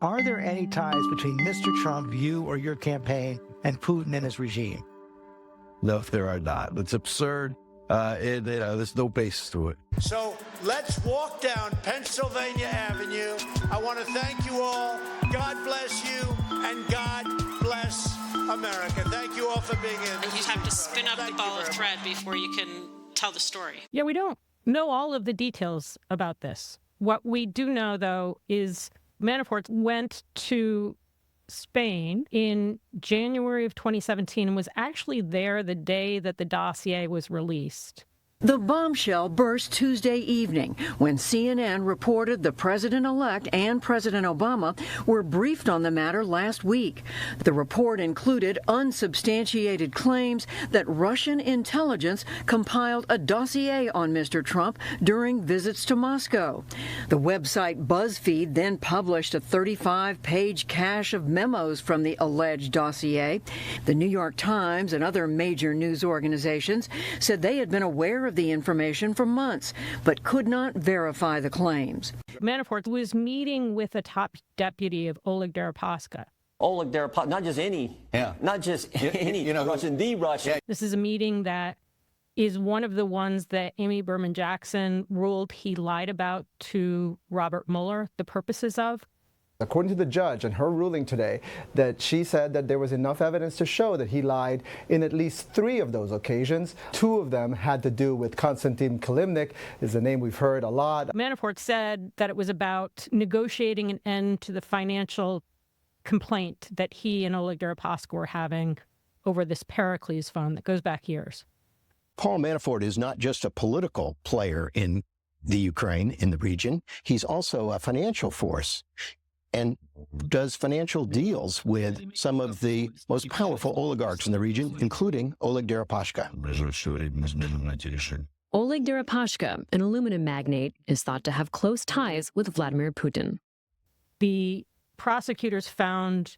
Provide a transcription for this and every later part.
Are there any ties between Mr. Trump, you or your campaign, and Putin and his regime? No, there are not. It's absurd. There's no basis to it. So let's walk down Pennsylvania Avenue. I want to thank you all. God bless you, and God bless America. Thank you all for being here. You have to spin up the ball of thread before you can tell the story. Yeah, we don't know all of the details about this. What we do know, though, is Manafort went to Spain in January of 2017 and was actually there the day that the dossier was released. The bombshell burst Tuesday evening when CNN reported the president-elect and President Obama were briefed on the matter last week. The report included unsubstantiated claims that Russian intelligence compiled a dossier on Mr. Trump during visits to Moscow. The website BuzzFeed then published a 35-page cache of memos from the alleged dossier. The New York Times and other major news organizations said they had been aware of the information for months, but could not verify the claims. Manafort was meeting with a top deputy of Oleg Deripaska. Oleg Deripaska, not just any Russian, the Russian. This is a meeting that is one of the ones that Amy Berman Jackson ruled he lied about to Robert Mueller, the purposes of. According to the judge and her ruling today, that she said that there was enough evidence to show that he lied in at least 3 of those occasions. 2 of them had to do with Konstantin Kilimnik, is a name we've heard a lot. Manafort said that it was about negotiating an end to the financial complaint that he and Oleg Deripaska were having over this Pericles fund that goes back years. Paul Manafort is not just a political player in the Ukraine, in the region. He's also a financial force and does financial deals with some of the most powerful oligarchs in the region, including Oleg Deripaska. Oleg Deripaska, an aluminum magnate, is thought to have close ties with Vladimir Putin. The prosecutors found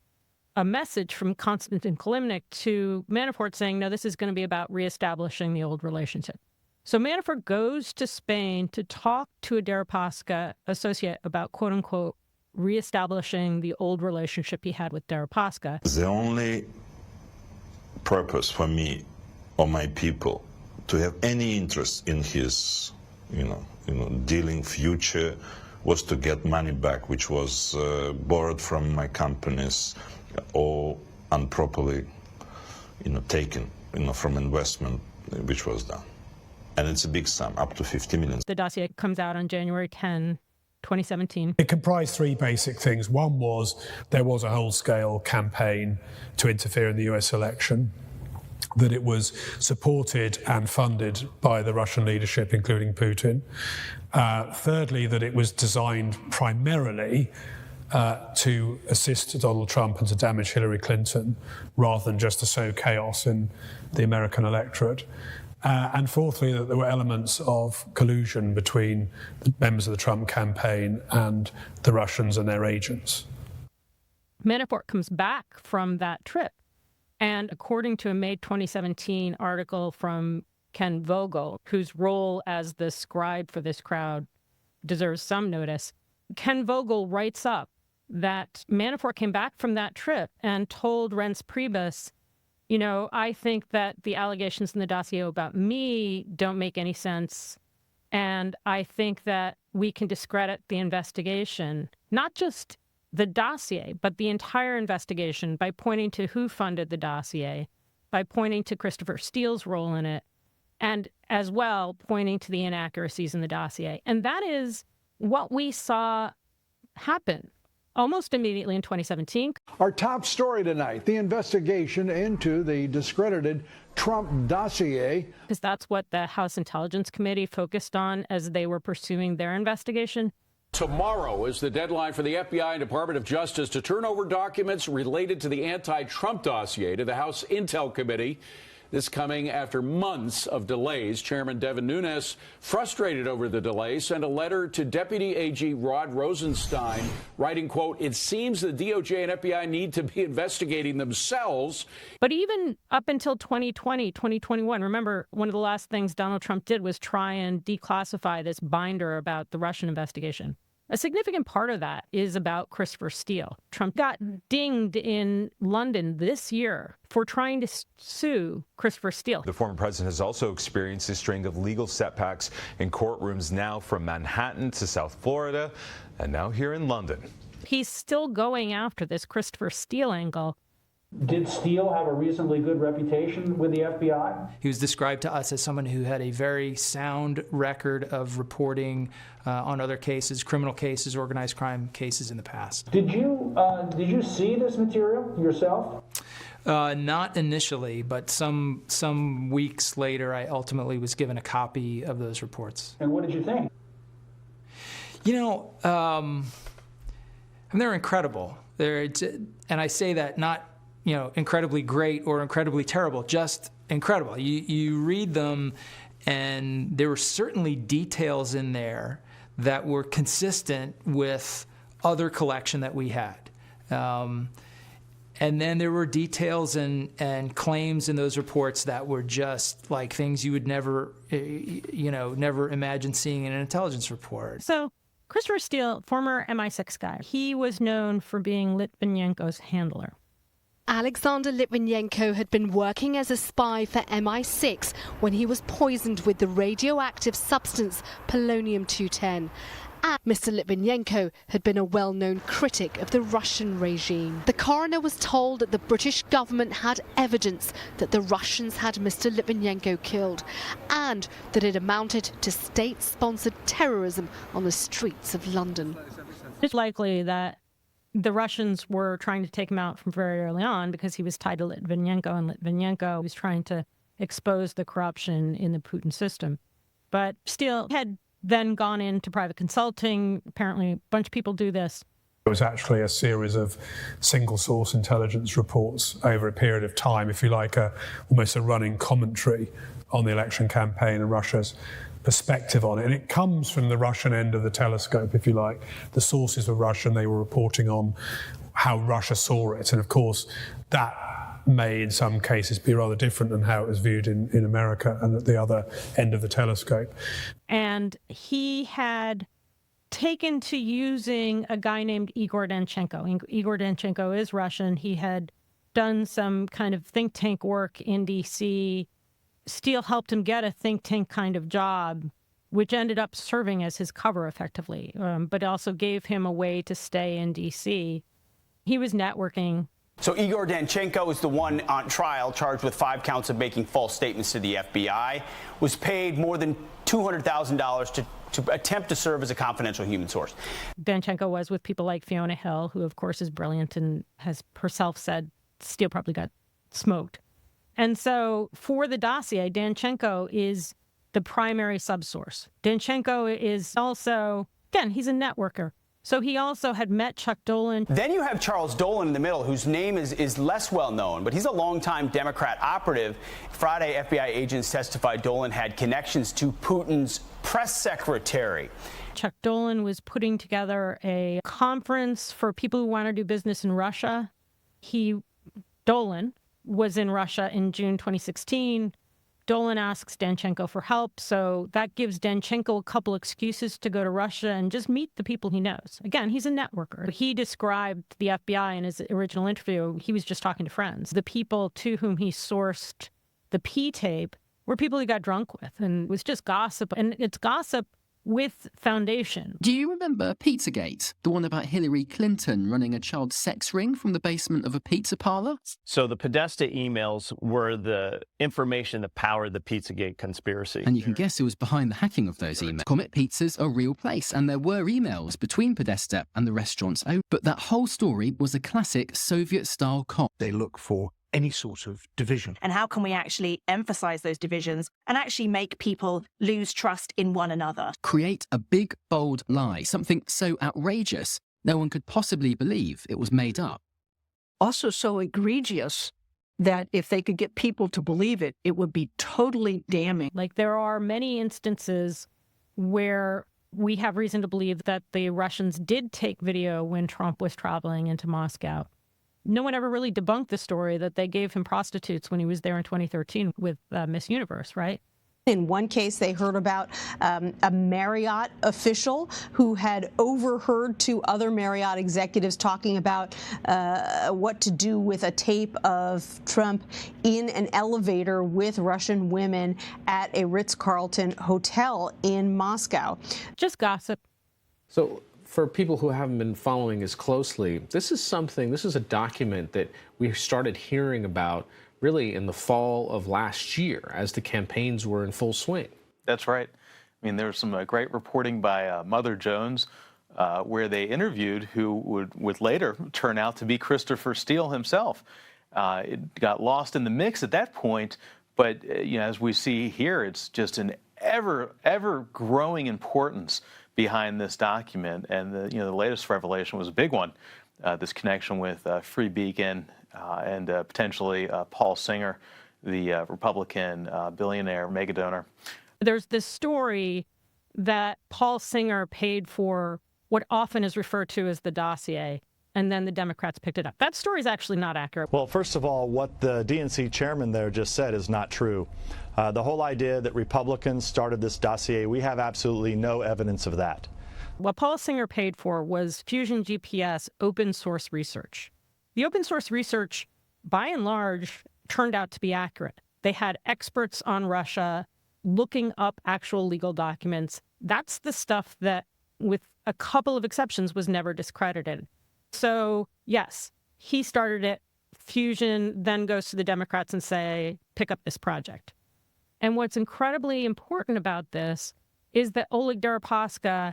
a message from Konstantin Kilimnik to Manafort saying, no, this is going to be about reestablishing the old relationship. So Manafort goes to Spain to talk to a Deripaska associate about, quote unquote, reestablishing the old relationship he had with Deripaska. The only purpose for me or my people to have any interest in his, dealing future was to get money back, which was borrowed from my companies or improperly, taken, from investment which was done. And it's a big sum, up to 50 million. The dossier comes out on January 10, 2017. It comprised 3 basic things. One was there was a whole-scale campaign to interfere in the US election, that it was supported and funded by the Russian leadership, including Putin. Thirdly, that it was designed primarily to assist Donald Trump and to damage Hillary Clinton, rather than just to sow chaos in the American electorate. And fourthly, that there were elements of collusion between the members of the Trump campaign and the Russians and their agents. Manafort comes back from that trip. And according to a May 2017 article from Ken Vogel, whose role as the scribe for this crowd deserves some notice, Ken Vogel writes up that Manafort came back from that trip and told Reince Priebus, I think that the allegations in the dossier about me don't make any sense. And I think that we can discredit the investigation, not just the dossier, but the entire investigation, by pointing to who funded the dossier, by pointing to Christopher Steele's role in it, and as well pointing to the inaccuracies in the dossier. And that is what we saw happen almost immediately in 2017. Our top story tonight, the investigation into the discredited Trump dossier. Because that's what the House Intelligence Committee focused on as they were pursuing their investigation. Tomorrow is the deadline for the FBI and Department of Justice to turn over documents related to the anti-Trump dossier to the House Intel Committee. This coming after months of delays. Chairman Devin Nunes, frustrated over the delay, sent a letter to Deputy AG Rod Rosenstein, writing, quote, "It seems the DOJ and FBI need to be investigating themselves." But even up until 2020, 2021, remember, one of the last things Donald Trump did was try and declassify this binder about the Russian investigation. A significant part of that is about Christopher Steele. Trump got dinged in London this year for trying to sue Christopher Steele. The former president has also experienced a string of legal setbacks in courtrooms now from Manhattan to South Florida and now here in London. He's still going after this Christopher Steele angle. Did Steele have a reasonably good reputation with the FBI? He was described to us as someone who had a very sound record of reporting on other cases, criminal cases, organized crime cases in the past. Did you see this material yourself? Not initially, but some weeks later, I ultimately was given a copy of those reports. And what did you think? You know, they're incredible. And I say that not, incredibly great or incredibly terrible, just incredible. You read them, and there were certainly details in there that were consistent with other collection that we had. And then there were details and claims in those reports that were just like things you would never imagine seeing in an intelligence report. So Christopher Steele, former MI6 guy, he was known for being Litvinenko's handler. Alexander Litvinenko had been working as a spy for MI6 when he was poisoned with the radioactive substance polonium-210. And Mr. Litvinenko had been a well-known critic of the Russian regime. The coroner was told that the British government had evidence that the Russians had Mr. Litvinenko killed and that it amounted to state-sponsored terrorism on the streets of London. It's likely that the Russians were trying to take him out from very early on because he was tied to Litvinenko, and Litvinenko was trying to expose the corruption in the Putin system. But Steele had then gone into private consulting. Apparently, a bunch of people do this. It was actually a series of single-source intelligence reports over a period of time, if you like, almost a running commentary on the election campaign and Russia's perspective on it. And it comes from the Russian end of the telescope, if you like. The sources were Russian. They were reporting on how Russia saw it. And of course, that may in some cases be rather different than how it was viewed in America and at the other end of the telescope. And he had taken to using a guy named Igor Danchenko. Igor Danchenko is Russian. He had done some kind of think tank work in D.C. Steele helped him get a think tank kind of job, which ended up serving as his cover effectively, but also gave him a way to stay in D.C. He was networking. So Igor Danchenko is the one on trial charged with 5 counts of making false statements to the FBI, was paid more than $200,000 to attempt to serve as a confidential human source. Danchenko was with people like Fiona Hill, who of course is brilliant and has herself said Steele probably got smoked. And so for the dossier, Danchenko is the primary subsource. Danchenko is also, again, he's a networker. So he also had met Chuck Dolan. Then you have Charles Dolan in the middle, whose name is less well known, but he's a longtime Democrat operative. Friday, FBI agents testified Dolan had connections to Putin's press secretary. Chuck Dolan was putting together a conference for people who want to do business in Russia. Dolan was in Russia in June 2016. Dolan asks Danchenko for help, so that gives Danchenko a couple excuses to go to Russia and just meet the people he knows. Again, he's a networker. He described the FBI in his original interview. He was just talking to friends. The people to whom he sourced the P-tape were people he got drunk with, and it was just gossip. And it's gossip with foundation. Do you remember Pizzagate? The one about Hillary Clinton running a child sex ring from the basement of a pizza parlor? So the Podesta emails were the information that powered the Pizzagate conspiracy. And you can guess who was behind the hacking of those emails. Comet Pizza's a real place, and there were emails between Podesta and the restaurant's owner. But that whole story was a classic Soviet-style con. They look for any sort of division. And how can we actually emphasize those divisions and actually make people lose trust in one another? Create a big, bold lie, something so outrageous no one could possibly believe it was made up. Also so egregious that if they could get people to believe it, it would be totally damning. Like, there are many instances where we have reason to believe that the Russians did take video when Trump was traveling into Moscow. No one ever really debunked the story that they gave him prostitutes when he was there in 2013 with Miss Universe, right? In one case, they heard about a Marriott official who had overheard two other Marriott executives talking about what to do with a tape of Trump in an elevator with Russian women at a Ritz-Carlton hotel in Moscow. Just gossip. So for people who haven't been following as closely, this is a document that we started hearing about really in the fall of last year as the campaigns were in full swing. That's right. I mean, there was some great reporting by Mother Jones where they interviewed who would later turn out to be Christopher Steele himself. It got lost in the mix at that point, but as we see here, it's just an ever growing importance behind this document. And the latest revelation was a big one, this connection with Free Beacon and potentially Paul Singer, the Republican billionaire mega donor. There's this story that Paul Singer paid for what often is referred to as the dossier, and then the Democrats picked it up. That story is actually not accurate. Well, first of all, what the DNC chairman there just said is not true. The whole idea that Republicans started this dossier, we have absolutely no evidence of that. What Paul Singer paid for was Fusion GPS open source research. The open source research, by and large, turned out to be accurate. They had experts on Russia looking up actual legal documents. That's the stuff that, with a couple of exceptions, was never discredited. So, yes, he started it. Fusion then goes to the Democrats and say, pick up this project. And what's incredibly important about this is that Oleg Deripaska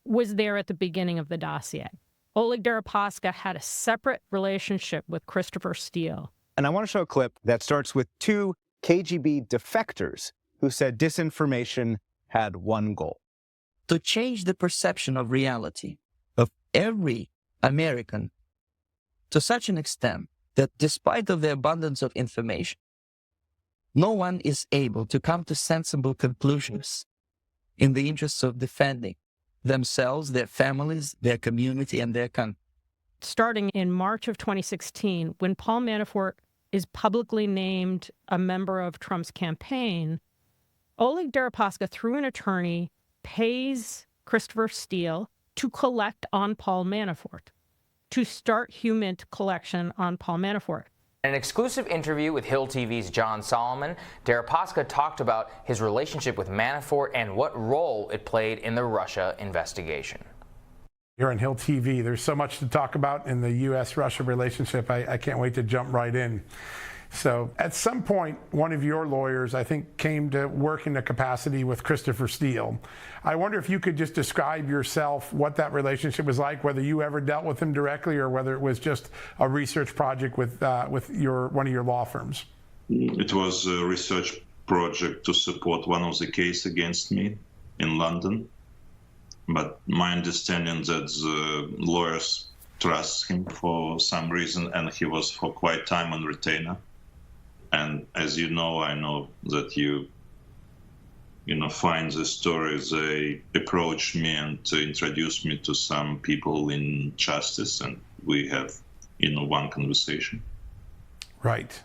was there at the beginning of the dossier. Oleg Deripaska had a separate relationship with Christopher Steele. And I want to show a clip that starts with two KGB defectors who said disinformation had one goal: to change the perception of reality of every American to such an extent that despite of the abundance of information, no one is able to come to sensible conclusions in the interests of defending themselves, their families, their community, and their country. Starting in March of 2016, when Paul Manafort is publicly named a member of Trump's campaign, Oleg Deripaska, through an attorney, pays Christopher Steele to collect on Paul Manafort, to start human collection on Paul Manafort. In an exclusive interview with Hill TV's John Solomon, Deripaska talked about his relationship with Manafort and what role it played in the Russia investigation. Here on Hill TV, there's so much to talk about in the U.S.-Russia relationship. I can't wait to jump right in. So at some point, one of your lawyers, I think, came to work in a capacity with Christopher Steele. I wonder if you could just describe yourself, what that relationship was like, whether you ever dealt with him directly or whether it was just a research project with one of your law firms. It was a research project to support one of the cases against me in London. But my understanding that the lawyers trust him for some reason, and he was for quite time on retainer. And as you know, I know that you find the story. They approached me and introduced me to some people in justice, and we have, one conversation. Right.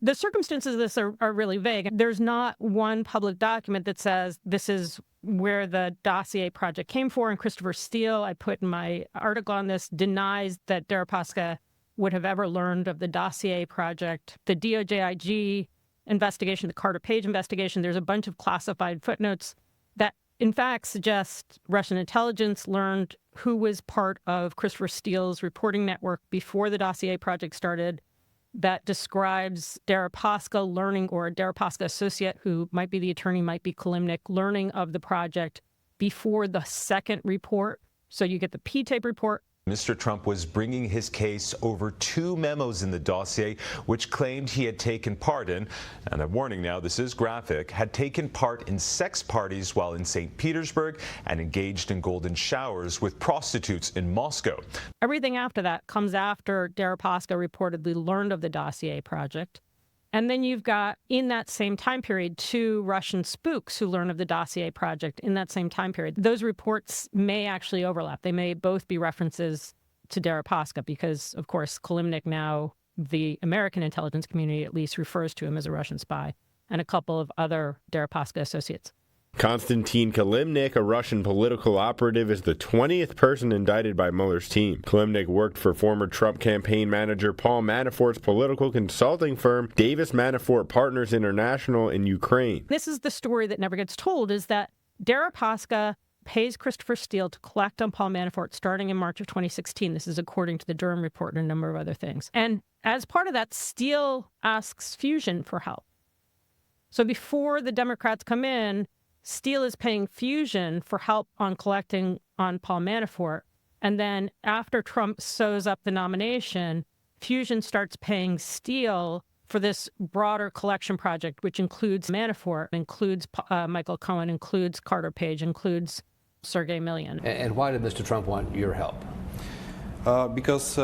The circumstances of this are really vague. There's not one public document that says this is where the dossier project came for. And Christopher Steele, I put in my article on this, denies that Deripaska would have ever learned of the dossier project. The DOJ-IG investigation, the Carter Page investigation, there's a bunch of classified footnotes that, in fact, suggest Russian intelligence learned who was part of Christopher Steele's reporting network before the dossier project started, that describes Deripaska learning, or a Deripaska associate who might be the attorney, might be Kilimnik, learning of the project before the second report. So you get the P-tape report. Mr. Trump was bringing his case over 2 memos in the dossier, which claimed he had taken part in, and I'm warning now, this is graphic, had taken part in sex parties while in St. Petersburg and engaged in golden showers with prostitutes in Moscow. Everything after that comes after Deripaska reportedly learned of the dossier project. And then you've got, in that same time period, 2 Russian spooks who learn of the dossier project in that same time period. Those reports may actually overlap. They may both be references to Deripaska because, of course, Kilimnik now, the American intelligence community at least, refers to him as a Russian spy. and a couple of other Deripaska associates. Konstantin Kilimnik, a Russian political operative, is the 20th person indicted by Mueller's team. Kilimnik worked for former Trump campaign manager Paul Manafort's political consulting firm, Davis Manafort Partners International, in Ukraine. This is the story that never gets told, is that Deripaska pays Christopher Steele to collect on Paul Manafort starting in March of 2016. This is according to the Durham report and a number of other things. And as part of that, Steele asks Fusion for help. So before the Democrats come in, Steele is paying Fusion for help on collecting on Paul Manafort. And then after Trump sews up the nomination, Fusion starts paying Steele for this broader collection project, which includes Manafort, includes Michael Cohen, includes Carter Page, includes Sergey Milyan. And why did Mr. Trump want your help? Because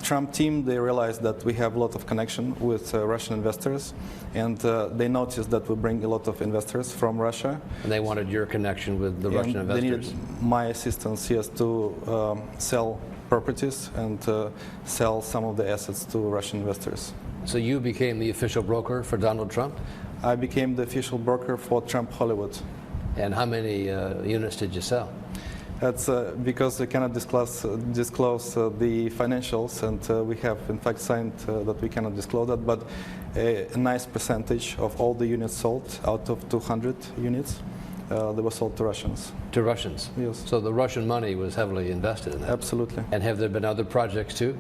Trump team, they realized that we have a lot of connection with Russian investors, and they noticed that we bring a lot of investors from Russia. And they wanted your connection with the Russian investors? They needed my assistance, yes, to sell properties and sell some of the assets to Russian investors. So you became the official broker for Donald Trump? I became the official broker for Trump Hollywood. And how many units did you sell? That's because we cannot disclose the financials, and we have in fact signed that we cannot disclose that, but a nice percentage of all the units sold, out of 200 units, they were sold to Russians. To Russians? Yes. So the Russian money was heavily invested in that? Absolutely. And have there been other projects too?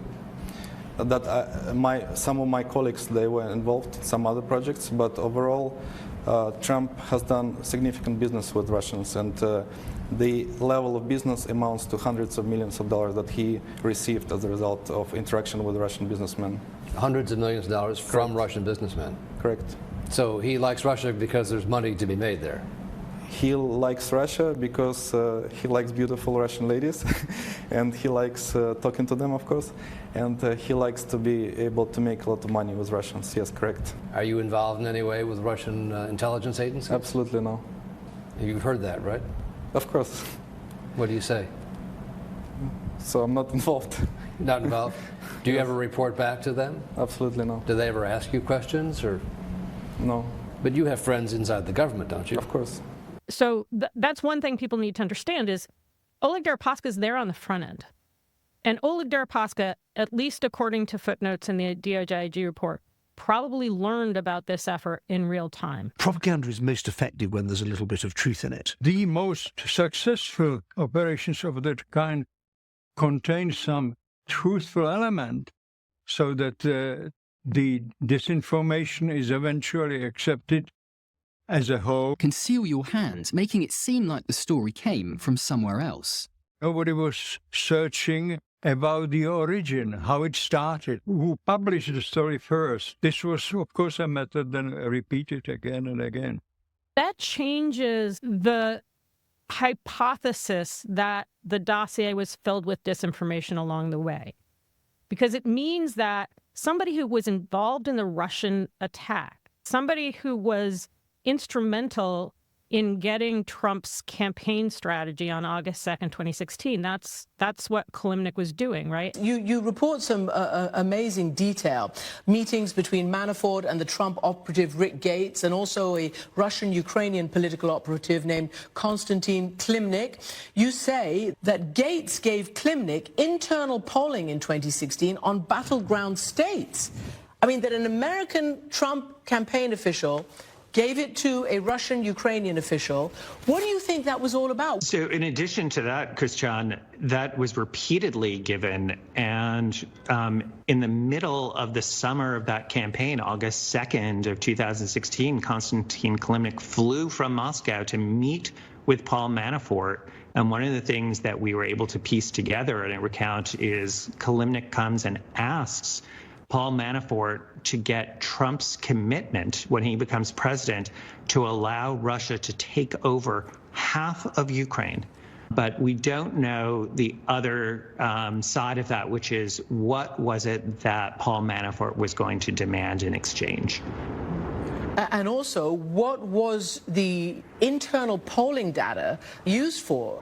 That some of my colleagues, they were involved in some other projects, but overall Trump has done significant business with Russians, and the level of business amounts to hundreds of millions of dollars that he received as a result of interaction with Russian businessmen. Hundreds of millions of dollars from Russian businessmen? Correct. So he likes Russia because there's money to be made there? He likes Russia because he likes beautiful Russian ladies, and he likes talking to them, of course, and he likes to be able to make a lot of money with Russians. Yes, correct. Are you involved in any way with Russian intelligence agencies? Absolutely no. You've heard that, right? Of course. What do you say? So I'm not involved. Not involved? Do you ever report back to them? Absolutely no. Do they ever ask you questions, or? No. But you have friends inside the government, don't you? Of course. So that's one thing people need to understand is Oleg Deripaska is there on the front end. And Oleg Deripaska, at least according to footnotes in the DOJ report, probably learned about this effort in real time. Propaganda is most effective when there's a little bit of truth in it. The most successful operations of that kind contain some truthful element so that the disinformation is eventually accepted as a whole. Conceal your hands, making it seem like the story came from somewhere else. Nobody was searching about the origin, how it started, who published the story first. This was, of course, a method then repeated again and again. That changes the hypothesis that the dossier was filled with disinformation along the way, because it means that somebody who was involved in the Russian attack, somebody who was instrumental in getting Trump's campaign strategy on August 2nd, 2016. That's what Kilimnik was doing, right? You report some amazing detail. Meetings between Manafort and the Trump operative Rick Gates, and also a Russian-Ukrainian political operative named Konstantin Kilimnik. You say that Gates gave Kilimnik internal polling in 2016 on battleground states. I mean, that an American Trump campaign official gave it to a Russian-Ukrainian official. What do you think that was all about? So in addition to that, Christian, that was repeatedly given. And in the middle of the summer of that campaign, August 2nd of 2016, Konstantin Kilimnik flew from Moscow to meet with Paul Manafort. And one of the things that we were able to piece together in a recount is Kilimnik comes and asks Paul Manafort to get Trump's commitment when he becomes president to allow Russia to take over half of Ukraine. But we don't know the other side of that, which is what was it that Paul Manafort was going to demand in exchange? And also, what was the internal polling data used for?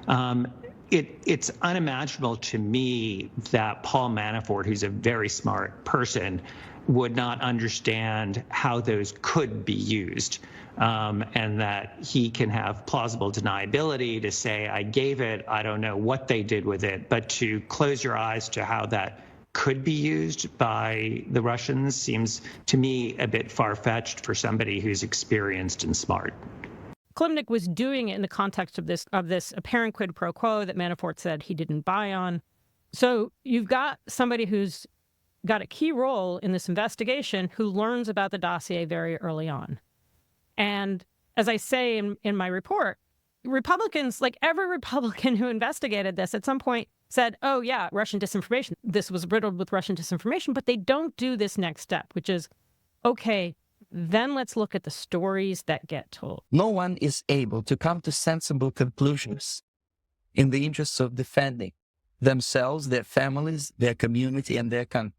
it's unimaginable to me that Paul Manafort, who's a very smart person, would not understand how those could be used, and that he can have plausible deniability to say, I gave it, I don't know what they did with it, but to close your eyes to how that could be used by the Russians seems to me a bit far-fetched for somebody who's experienced and smart. Kilimnik was doing it in the context of this apparent quid pro quo that Manafort said he didn't buy on. So you've got somebody who's got a key role in this investigation who learns about the dossier very early on. And as I say in my report, Republicans, like every Republican who investigated this at some point said, oh yeah, Russian disinformation. This was riddled with Russian disinformation, but they don't do this next step, which is, okay, then let's look at the stories that get told. No one is able to come to sensible conclusions in the interests of defending themselves, their families, their community, and their country.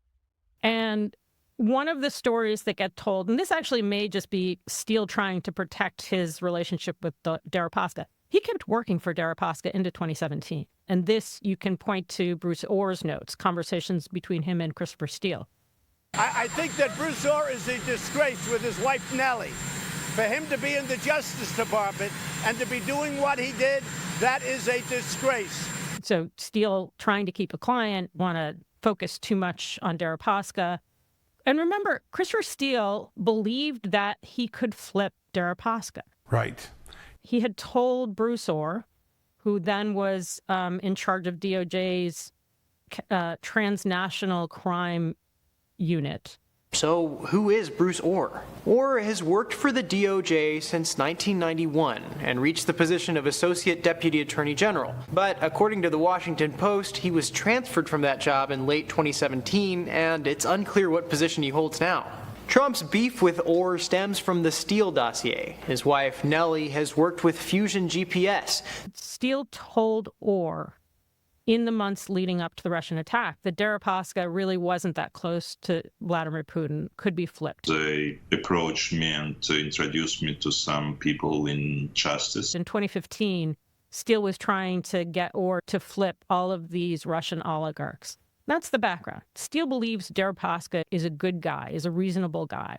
And one of the stories that get told, and this actually may just be Steele trying to protect his relationship with Deripaska. He kept working for Deripaska into 2017. And this you can point to Bruce Orr's notes, conversations between him and Christopher Steele. I think that Bruce Orr is a disgrace with his wife Nellie. For him to be in the Justice Department and to be doing what he did, that is a disgrace. So Steele, trying to keep a client, want to focus too much on Deripaska. And remember, Christopher Steele believed that he could flip Deripaska. Right. He had told Bruce Orr, who then was in charge of DOJ's transnational crime unit. So who is Bruce Orr? Orr has worked for the DOJ since 1991 and reached the position of Associate Deputy Attorney General. But according to the Washington Post, he was transferred from that job in late 2017, and it's unclear what position he holds now. Trump's beef with Orr stems from the Steele dossier. His wife, Nellie, has worked with Fusion GPS. Steele told Orr in the months leading up to the Russian attack that Deripaska really wasn't that close to Vladimir Putin, could be flipped. They approached me and introduced me to some people in justice. In 2015, Steele was trying to get Orr to flip all of these Russian oligarchs. That's the background. Steele believes Deripaska is a good guy, is a reasonable guy.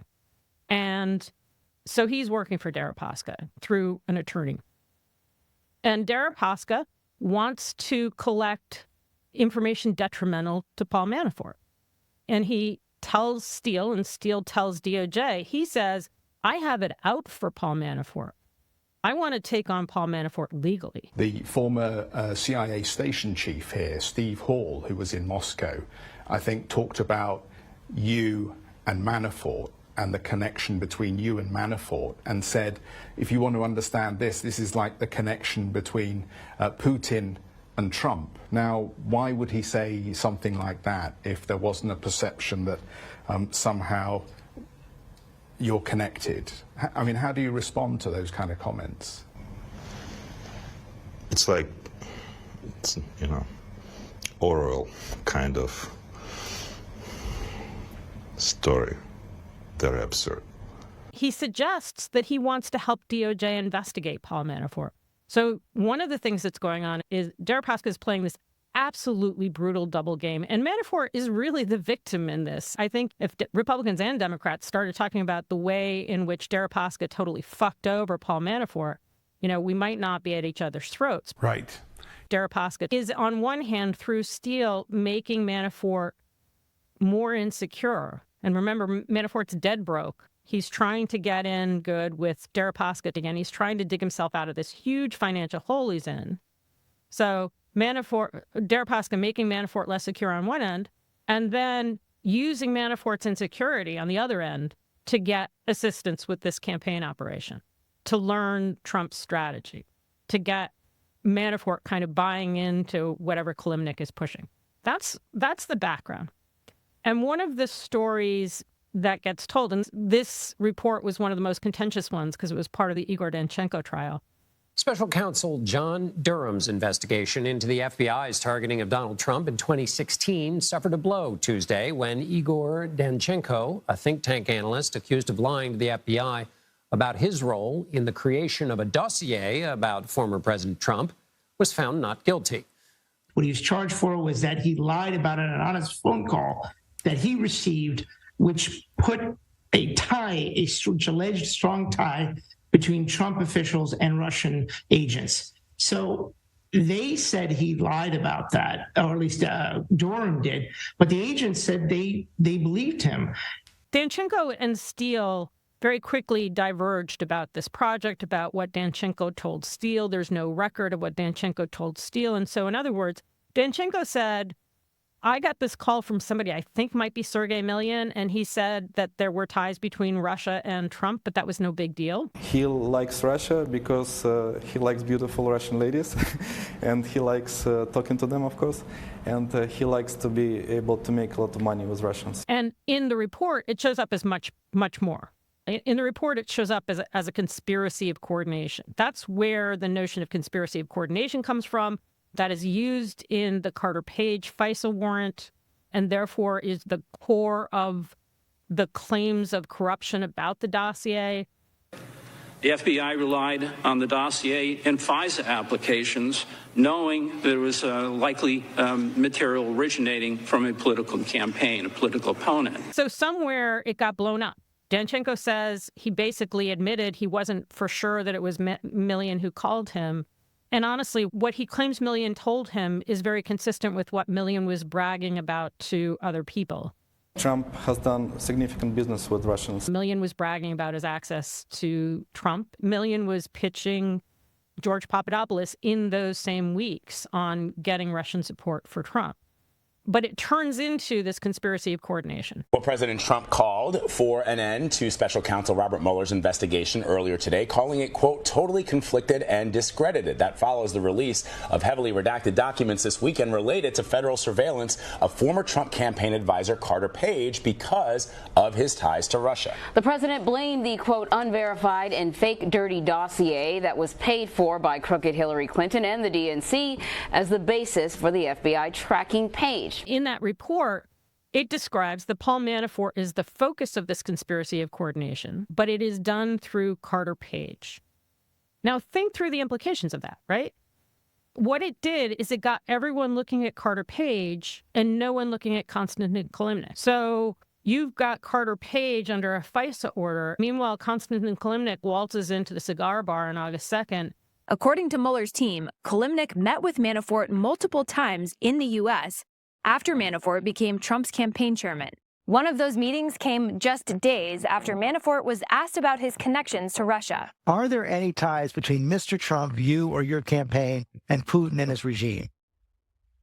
And so he's working for Deripaska through an attorney. And Deripaska wants to collect information detrimental to Paul Manafort. And he tells Steele, and Steele tells DOJ, he says, I have it out for Paul Manafort. I want to take on Paul Manafort legally. The former CIA station chief here, Steve Hall, who was in Moscow, I think talked about you and Manafort and the connection between you and Manafort, and said, if you want to understand this, this is like the connection between Putin and Trump. Now, why would he say something like that if there wasn't a perception that somehow you're connected? I mean, how do you respond to those kind of comments? It's like, you know, oral kind of story. They're absurd. He suggests that he wants to help DOJ investigate Paul Manafort. So one of the things that's going on is Deripaska is playing this absolutely brutal double game, and Manafort is really the victim in this. I think if Republicans and Democrats started talking about the way in which Deripaska totally fucked over Paul Manafort, you know, we might not be at each other's throats. Right. Deripaska is, on one hand, through Steele, making Manafort more insecure. And remember, Manafort's dead broke. He's trying to get in good with Deripaska again. He's trying to dig himself out of this huge financial hole he's in. So Deripaska making Manafort less secure on one end, and then using Manafort's insecurity on the other end to get assistance with this campaign operation, to learn Trump's strategy, to get Manafort kind of buying into whatever Kilimnik is pushing. That's the background. And one of the stories that gets told, and this report was one of the most contentious ones because it was part of the Igor Danchenko trial. Special counsel John Durham's investigation into the FBI's targeting of Donald Trump in 2016 suffered a blow Tuesday when Igor Danchenko, a think tank analyst accused of lying to the FBI about his role in the creation of a dossier about former President Trump, was found not guilty. What he was charged for was that he lied about an anonymous phone call that he received, which put a tie, a alleged strong tie between Trump officials and Russian agents. So they said he lied about that, or at least Durham did, but the agents said they believed him. Danchenko and Steele very quickly diverged about this project, about what Danchenko told Steele. There's no record of what Danchenko told Steele. And so, in other words, Danchenko said, I got this call from somebody I think might be Sergei Milyan, and he said that there were ties between Russia and Trump, but that was no big deal. He likes Russia because he likes beautiful Russian ladies, and he likes talking to them, of course, and he likes to be able to make a lot of money with Russians. And in the report, it shows up as much more. In the report, it shows up as a conspiracy of coordination. That's where the notion of conspiracy of coordination comes from. That is used in the Carter Page FISA warrant, and therefore is the core of the claims of corruption about the dossier. The FBI relied on the dossier and FISA applications, knowing there was likely material originating from a political campaign, a political opponent. So somewhere it got blown up. Danchenko says he basically admitted he wasn't for sure that it was Milyan who called him. And honestly, what he claims Milyan told him is very consistent with what Milyan was bragging about to other people. Trump has done significant business with Russians. Milyan was bragging about his access to Trump. Milyan was pitching George Papadopoulos in those same weeks on getting Russian support for Trump. But it turns into this conspiracy of coordination. Well, President Trump called for an end to special counsel Robert Mueller's investigation earlier today, calling it, quote, totally conflicted and discredited. That follows the release of heavily redacted documents this weekend related to federal surveillance of former Trump campaign advisor Carter Page because of his ties to Russia. The president blamed the, quote, unverified and fake dirty dossier that was paid for by crooked Hillary Clinton and the DNC as the basis for the FBI tracking Page. In that report, it describes that Paul Manafort is the focus of this conspiracy of coordination, but it is done through Carter Page. Now, think through the implications of that, right? What it did is it got everyone looking at Carter Page and no one looking at Konstantin Kilimnik. So you've got Carter Page under a FISA order. Meanwhile, Konstantin Kilimnik waltzes into the cigar bar on August 2nd. According to Mueller's team, Kilimnik met with Manafort multiple times in the U.S. after Manafort became Trump's campaign chairman. One of those meetings came just days after Manafort was asked about his connections to Russia. Are there any ties between Mr. Trump, you or your campaign, and Putin and his regime?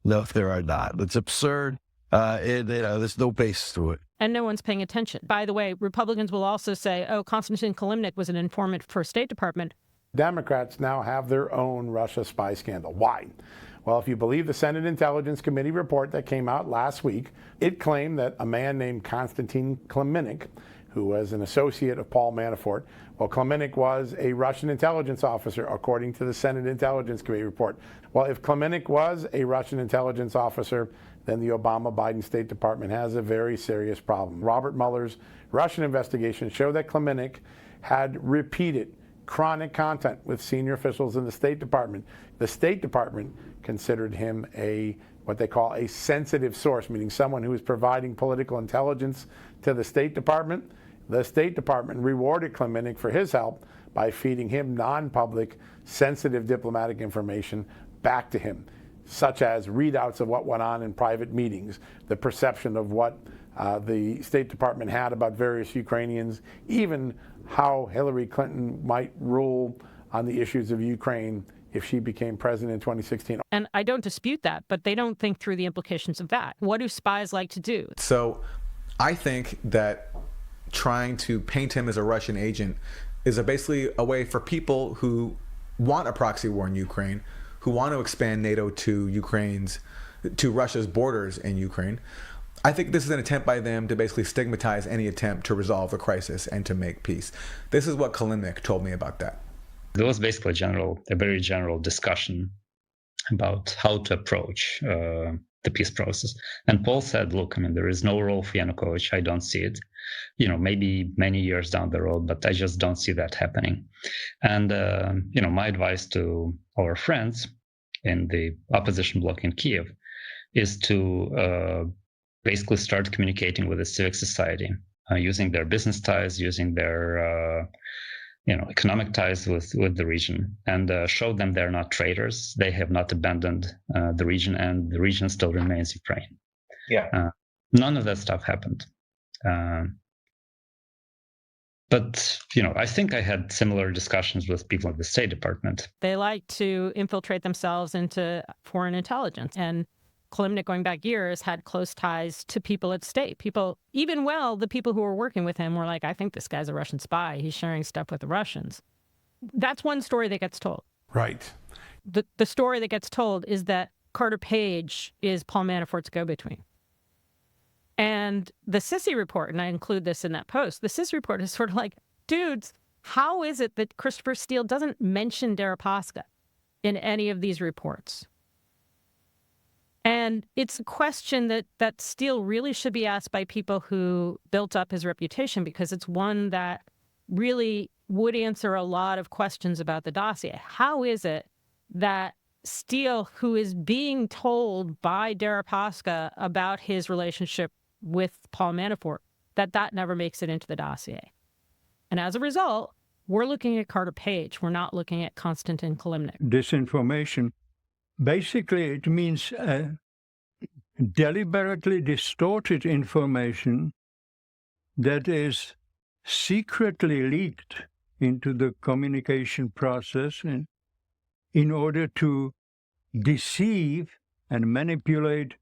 No, there are not. It's absurd. There's no basis to it. And no one's paying attention. By the way, Republicans will also say, oh, Konstantin Kilimnik was an informant for State Department. Democrats now have their own Russia spy scandal. Why? Well, if you believe the Senate Intelligence Committee report that came out last week, it claimed that a man named Konstantin Kilimnik, who was an associate of Paul Manafort, well, Kilimnik was a Russian intelligence officer, according to the Senate Intelligence Committee report. Well, if Kilimnik was a Russian intelligence officer, then the Obama-Biden State Department has a very serious problem. Robert Mueller's Russian investigation showed that Kilimnik had repeated chronic contact with senior officials in the State Department. The State Department considered him what they call a sensitive source, meaning someone who is providing political intelligence to the State Department. The State Department rewarded Kilimnik for his help by feeding him non-public, sensitive diplomatic information back to him, such as readouts of what went on in private meetings, the perception of what the State Department had about various Ukrainians, even how Hillary Clinton might rule on the issues of Ukraine if she became president in 2016. And I don't dispute that, but they don't think through the implications of that. What do spies like to do? So I think that trying to paint him as a Russian agent is basically a way for people who want a proxy war in Ukraine, who want to expand NATO to Russia's borders in Ukraine. I think this is an attempt by them to basically stigmatize any attempt to resolve the crisis and to make peace. This is what Kilimnik told me about that. There was basically a very general discussion about how to approach the peace process. And Paul said, look, there is no role for Yanukovych. I don't see it. Maybe many years down the road, but I just don't see that happening. And, my advice to our friends in the opposition bloc in Kiev is to basically start communicating with the civic society, using their business ties, using their economic ties with the region, and show them they're not traitors. They have not abandoned the region, and the region still remains Ukraine. Yeah. None of that stuff happened. But, I think I had similar discussions with people at the State Department. They like to infiltrate themselves into foreign intelligence. And Kilimnik, going back years, had close ties to people at state. People, the people who were working with him were like, I think this guy's a Russian spy. He's sharing stuff with the Russians. That's one story that gets told. Right. The story that gets told is that Carter Page is Paul Manafort's go-between. And the Sisi report, and I include this in that post, the Sisi report is sort of like, dudes, how is it that Christopher Steele doesn't mention Deripaska in any of these reports? And it's a question that Steele really should be asked by people who built up his reputation, because it's one that really would answer a lot of questions about the dossier. How is it that Steele, who is being told by Deripaska about his relationship with Paul Manafort, that never makes it into the dossier? And as a result, we're looking at Carter Page. We're not looking at Konstantin Kilimnik. Disinformation, basically it means deliberately distorted information that is secretly leaked into the communication process in order to deceive and manipulate.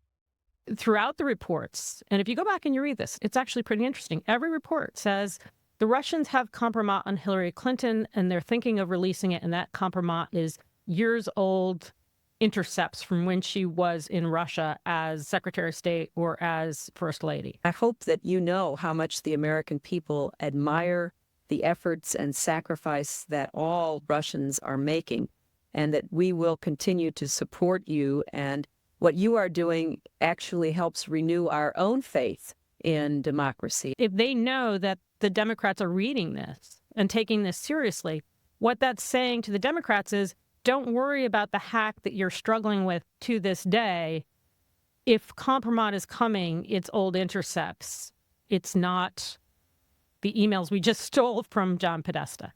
Throughout the reports, and if you go back and you read this, it's actually pretty interesting. Every report says the Russians have compromat on Hillary Clinton, and they're thinking of releasing it, and that compromat is years old intercepts from when she was in Russia as Secretary of State or as First Lady. I hope that you know how much the American people admire the efforts and sacrifice that all Russians are making, and that we will continue to support you. And what you are doing actually helps renew our own faith in democracy. If they know that the Democrats are reading this and taking this seriously, what that's saying to the Democrats is, don't worry about the hack that you're struggling with to this day. If compromat is coming, it's old intercepts. It's not the emails we just stole from John Podesta.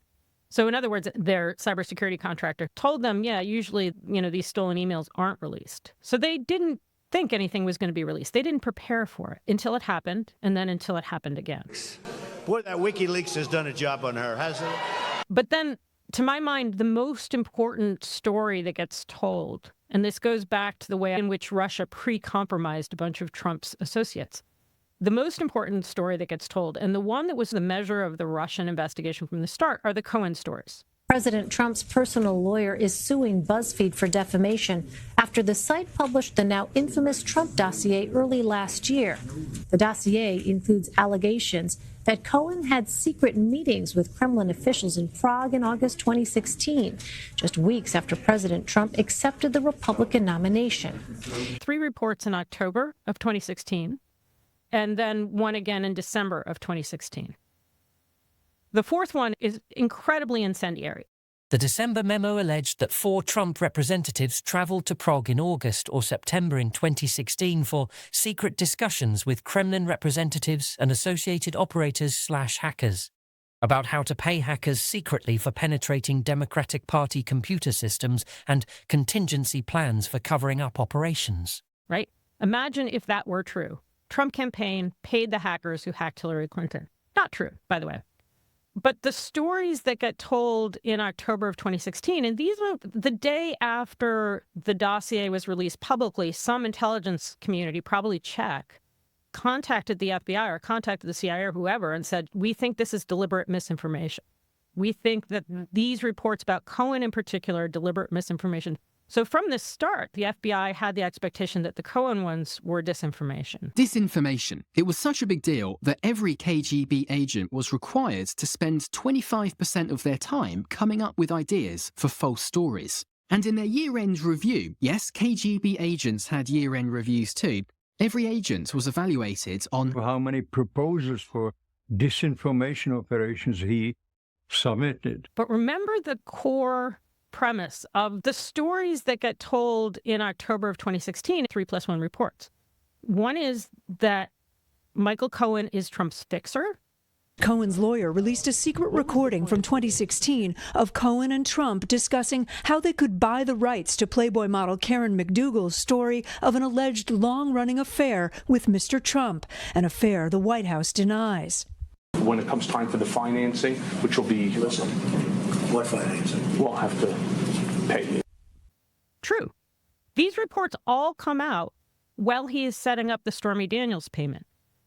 So in other words, their cybersecurity contractor told them, yeah, usually, these stolen emails aren't released. So they didn't think anything was going to be released. They didn't prepare for it until it happened, and then until it happened again. Boy, that WikiLeaks has done a job on her, hasn't it? But then, to my mind, the most important story that gets told, and this goes back to the way in which Russia pre-compromised a bunch of Trump's associates, the most important story that gets told, and the one that was the measure of the Russian investigation from the start, are the Cohen stories. President Trump's personal lawyer is suing BuzzFeed for defamation after the site published the now infamous Trump dossier early last year. The dossier includes allegations that Cohen had secret meetings with Kremlin officials in Prague in August 2016, just weeks after President Trump accepted the Republican nomination. 3 reports in October of 2016, and then one again in December of 2016. The 4th one is incredibly incendiary. The December memo alleged that 4 Trump representatives traveled to Prague in August or September in 2016 for secret discussions with Kremlin representatives and associated operators/hackers about how to pay hackers secretly for penetrating Democratic Party computer systems and contingency plans for covering up operations. Right? Imagine if that were true. Trump campaign paid the hackers who hacked Hillary Clinton. Not true, by the way. But the stories that get told in October of 2016, and these were the day after the dossier was released publicly, some intelligence community, probably Czech, contacted the FBI or contacted the CIA or whoever and said, we think this is deliberate misinformation. We think that these reports about Cohen in particular are deliberate misinformation. So from the start, the FBI had the expectation that the Cohen ones were disinformation. Disinformation. It was such a big deal that every KGB agent was required to spend 25% of their time coming up with ideas for false stories. And in their year-end review, yes, KGB agents had year-end reviews too, every agent was evaluated on how many proposals for disinformation operations he submitted. But remember the core premise of the stories that get told in October of 2016, 3+1 reports. One is that Michael Cohen is Trump's fixer. Cohen's lawyer released a secret recording from 2016 of Cohen and Trump discussing how they could buy the rights to Playboy model Karen McDougal's story of an alleged long-running affair with Mr. Trump, an affair the White House denies. When it comes time for the financing, which will be... Listen, what financing? We'll have to pay you. True. These reports all come out while he is setting up the Stormy Daniels payment.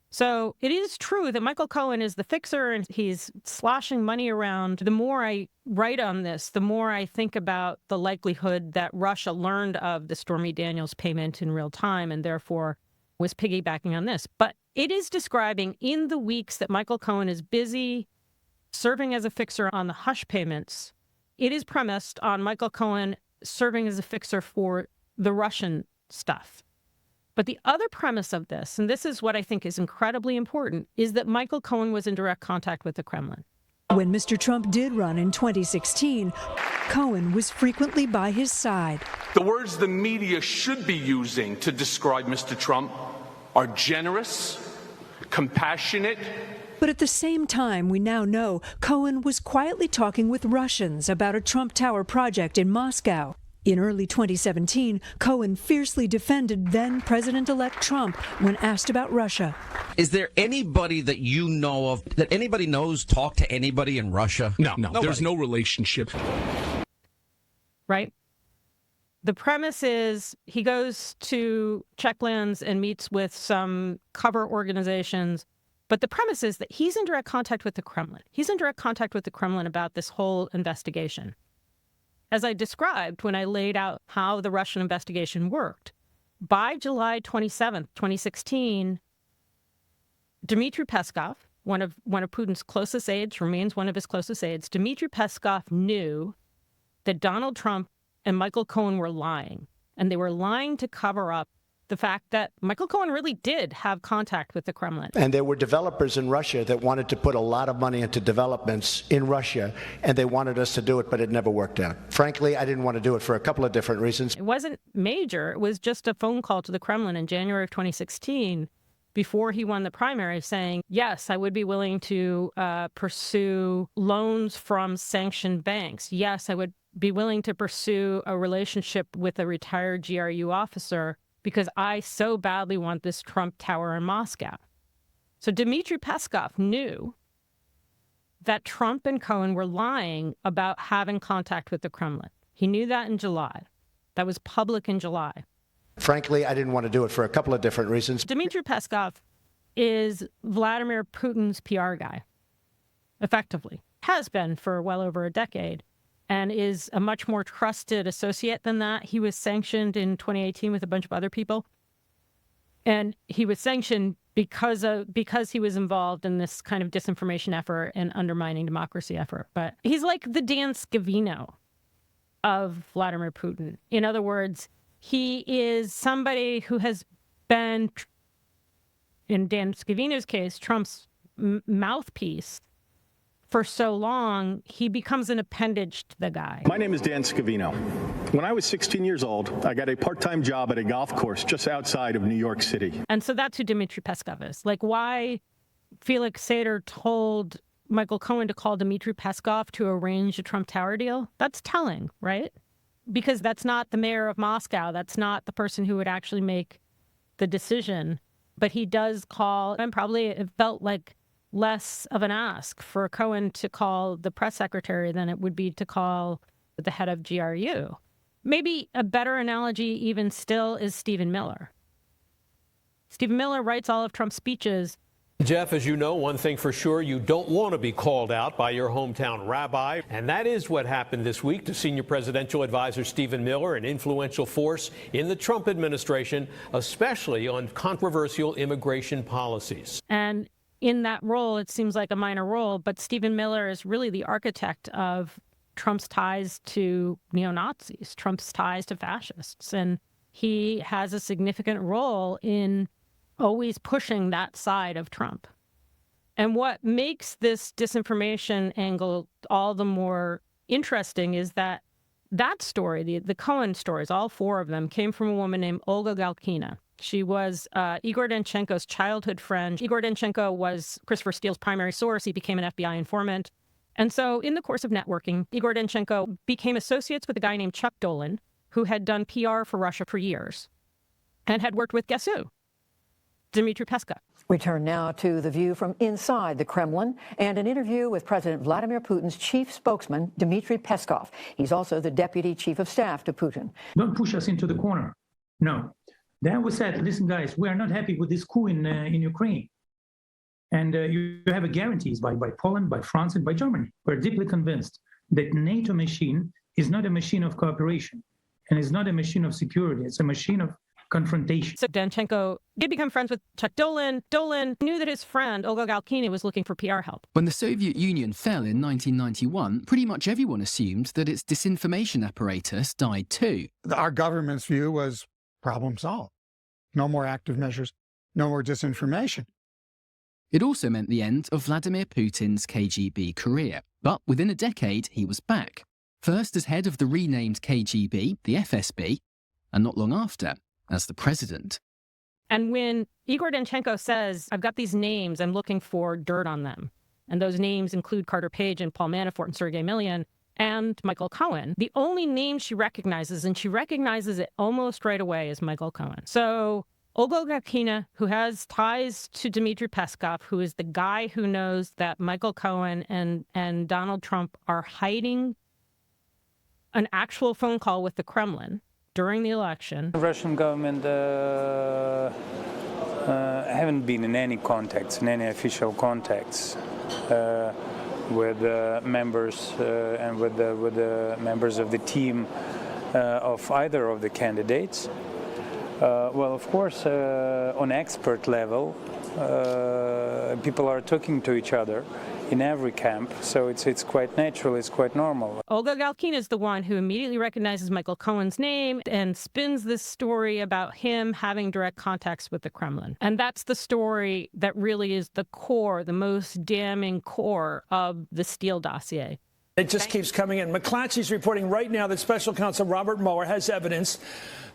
So it is true that Michael Cohen is the fixer and he's sloshing money around. The more I write on this, the more I think about the likelihood that Russia learned of the Stormy Daniels payment in real time and therefore was piggybacking on this. But it is describing in the weeks that Michael Cohen is busy serving as a fixer on the hush payments, it is premised on Michael Cohen serving as a fixer for the Russian stuff. But the other premise of this, and this is what I think is incredibly important, is that Michael Cohen was in direct contact with the Kremlin. When Mr. Trump did run in 2016, Cohen was frequently by his side. The words the media should be using to describe Mr. Trump are generous, compassionate. But at the same time, we now know Cohen was quietly talking with Russians about a Trump Tower project in Moscow. In early 2017, Cohen fiercely defended then-President-elect Trump when asked about Russia. Is there anybody that you know of, that anybody knows talk to anybody in Russia? No, Nobody. There's no relationship. Right? The premise is he goes to checklands and meets with some cover organizations. But the premise is that he's in direct contact with the Kremlin. He's in direct contact with the Kremlin about this whole investigation. As I described when I laid out how the Russian investigation worked, by July 27th, 2016, Dmitry Peskov, one of Putin's closest aides, remains one of his closest aides, Dmitry Peskov knew that Donald Trump and Michael Cohen were lying. And they were lying to cover up the fact that Michael Cohen really did have contact with the Kremlin. And there were developers in Russia that wanted to put a lot of money into developments in Russia, and they wanted us to do it, but it never worked out. Frankly, I didn't want to do it for a couple of different reasons. It wasn't major. It was just a phone call to the Kremlin in January of 2016 before he won the primary saying, yes, I would be willing to pursue loans from sanctioned banks. Yes, I would be willing to pursue a relationship with a retired GRU officer because I so badly want this Trump Tower in Moscow. So Dmitry Peskov knew that Trump and Cohen were lying about having contact with the Kremlin. He knew that in July. That was public in July. Frankly, I didn't want to do it for a couple of different reasons. Dmitry Peskov is Vladimir Putin's PR guy, effectively. Has been for well over a decade. And is a much more trusted associate than that. He was sanctioned in 2018 with a bunch of other people. And he was sanctioned because he was involved in this kind of disinformation effort and undermining democracy effort. But he's like the Dan Scavino of Vladimir Putin. In other words, he is somebody who has been, in Dan Scavino's case, Trump's mouthpiece for so long, he becomes an appendage to the guy. My name is Dan Scavino. When I was 16 years old, I got a part-time job at a golf course just outside of New York City. And so that's who Dmitry Peskov is. Like why Felix Sater told Michael Cohen to call Dmitry Peskov to arrange a Trump Tower deal, that's telling, right? Because that's not the mayor of Moscow. That's not the person who would actually make the decision. But he does call, and probably it felt like less of an ask for Cohen to call the press secretary than it would be to call the head of GRU. Maybe a better analogy even still is Stephen Miller. Stephen Miller writes all of Trump's speeches. Jeff, as you know, one thing for sure, you don't want to be called out by your hometown rabbi. And that is what happened this week to senior presidential advisor Stephen Miller, an influential force in the Trump administration, especially on controversial immigration policies. And in that role, it seems like a minor role, but Stephen Miller is really the architect of Trump's ties to neo-Nazis, Trump's ties to fascists. And he has a significant role in always pushing that side of Trump. And what makes this disinformation angle all the more interesting is that that story, the Cohen stories, all four of them, came from a woman named Olga Galkina. She was Igor Danchenko's childhood friend. Igor Danchenko was Christopher Steele's primary source. He became an FBI informant. And so in the course of networking, Igor Danchenko became associates with a guy named Chuck Dolan, who had done PR for Russia for years and had worked with, guess who? Dmitry Peskov. We turn now to the view from inside the Kremlin and an interview with President Vladimir Putin's chief spokesman, Dmitry Peskov. He's also the deputy chief of staff to Putin. Don't push us into the corner. No. Then we said, listen, guys, we are not happy with this coup in Ukraine. And you have guarantees by Poland, by France, and by Germany. We're deeply convinced that NATO machine is not a machine of cooperation and is not a machine of security. It's a machine of confrontation. So Danchenko did become friends with Chuck Dolan. Dolan knew that his friend, Olga Galkina, was looking for PR help. When the Soviet Union fell in 1991, pretty much everyone assumed that its disinformation apparatus died too. Our government's view was problem solved. No more active measures, no more disinformation. It also meant the end of Vladimir Putin's KGB career. But within a decade, he was back. First as head of the renamed KGB, the FSB, and not long after, as the president. And when Igor Danchenko says, I've got these names, I'm looking for dirt on them, and those names include Carter Page and Paul Manafort and Sergei Millian and Michael Cohen, the only name she recognizes, and she recognizes it almost right away, is Michael Cohen. So Olga Galkina, who has ties to Dmitry Peskov, who is the guy who knows that Michael Cohen and Donald Trump are hiding an actual phone call with the Kremlin during the election. The Russian government haven't been in any contacts, in any official contacts with members and with the members of the team of either of the candidates. Well, of course, on expert level, people are talking to each other in every camp, so it's quite natural, it's quite normal. Olga Galkina is the one who immediately recognizes Michael Cohen's name and spins this story about him having direct contacts with the Kremlin. And that's the story that really is the core, the most damning core of the Steele dossier. It just keeps coming in. McClatchy's reporting right now that Special Counsel Robert Mueller has evidence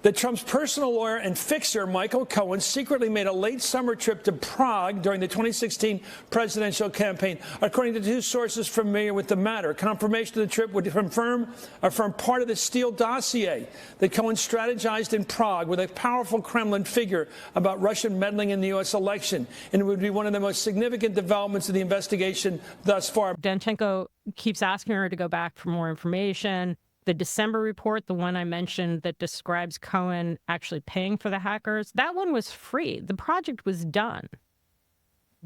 that Trump's personal lawyer and fixer, Michael Cohen, secretly made a late summer trip to Prague during the 2016 presidential campaign. According to two sources familiar with the matter, confirmation of the trip would affirm part of the Steele dossier that Cohen strategized in Prague with a powerful Kremlin figure about Russian meddling in the U.S. election. And it would be one of the most significant developments of the investigation thus far. Danchenko keeps asking her to go back for more information. The December report, the one I mentioned that describes Cohen actually paying for the hackers, that one was free. The project was done.